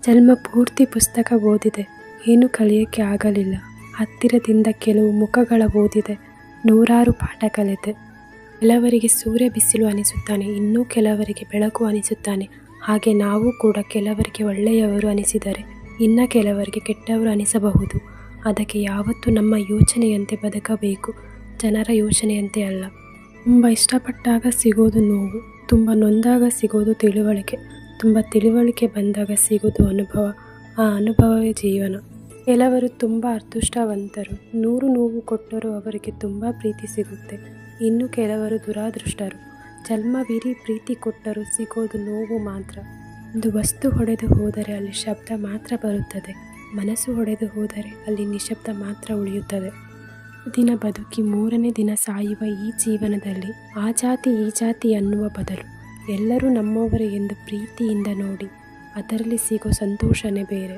ಜನ್ಮ ಪೂರ್ತಿ ಪುಸ್ತಕ ಓದಿದೆ, ಏನೂ ಕಲಿಯೋಕ್ಕೆ ಆಗಲಿಲ್ಲ. ಹತ್ತಿರದಿಂದ ಕೆಲವು ಮುಖಗಳ ಓದಿದೆ, ನೂರಾರು ಪಾಠ ಕಲಿತೆ. ಕೆಲವರಿಗೆ ಸೂರ್ಯ ಬಿಸಿಲು ಅನಿಸುತ್ತಾನೆ, ಇನ್ನೂ ಕೆಲವರಿಗೆ ಬೆಳಕು ಅನಿಸುತ್ತಾನೆ. ಹಾಗೆ ನಾವು ಕೂಡ ಕೆಲವರಿಗೆ ಒಳ್ಳೆಯವರು ಅನಿಸಿದರೆ ಇನ್ನು ಕೆಲವರಿಗೆ ಕೆಟ್ಟವರು ಅನಿಸಬಹುದು. ಅದಕ್ಕೆ ಯಾವತ್ತೂ ನಮ್ಮ ಯೋಚನೆಯಂತೆ ಬದುಕಬೇಕು, ಜನರ ಯೋಚನೆಯಂತೆ ಅಲ್ಲ. ತುಂಬ ಇಷ್ಟಪಟ್ಟಾಗ ಸಿಗೋದು ನೋವು, ತುಂಬ ನೊಂದಾಗ ಸಿಗೋದು ತಿಳುವಳಿಕೆ, ತುಂಬ ತಿಳುವಳಿಕೆ ಬಂದಾಗ ಸಿಗೋದು ಅನುಭವ. ಆ ಅನುಭವವೇ ಜೀವನ. ಕೆಲವರು ತುಂಬ ಅದೃಷ್ಟವಂತರು, 100 ನೋವು ಕೊಟ್ಟರೂ ಅವರಿಗೆ ತುಂಬ ಪ್ರೀತಿ ಸಿಗುತ್ತೆ. ಇನ್ನು ಕೆಲವರು ದುರಾದೃಷ್ಟರು, ಜನ್ಮವಿಡೀ ಪ್ರೀತಿ ಕೊಟ್ಟರೂ ಸಿಗೋದು ನೋವು ಮಾತ್ರ. ಒಂದು ವಸ್ತು ಹೊಡೆದು ಹೋದರೆ ಅಲ್ಲಿ ಶಬ್ದ ಮಾತ್ರ ಬರುತ್ತದೆ, ಮನಸ್ಸು ಹೊಡೆದು ಹೋದರೆ ಅಲ್ಲಿ ನಿಶಬ್ದ ಮಾತ್ರ ಉಳಿಯುತ್ತದೆ. ದಿನ ಬದುಕಿ 3ನೇ ದಿನ ಸಾಯುವ ಈ ಜೀವನದಲ್ಲಿ ಆ ಜಾತಿ ಈ ಜಾತಿ ಅನ್ನುವ ಬದಲು ಎಲ್ಲರೂ ನಮ್ಮವರೇ ಎಂದು ಪ್ರೀತಿಯಿಂದ ನೋಡಿ, ಅದರಲ್ಲಿ ಸಿಗೋ ಸಂತೋಷನೇ ಬೇರೆ.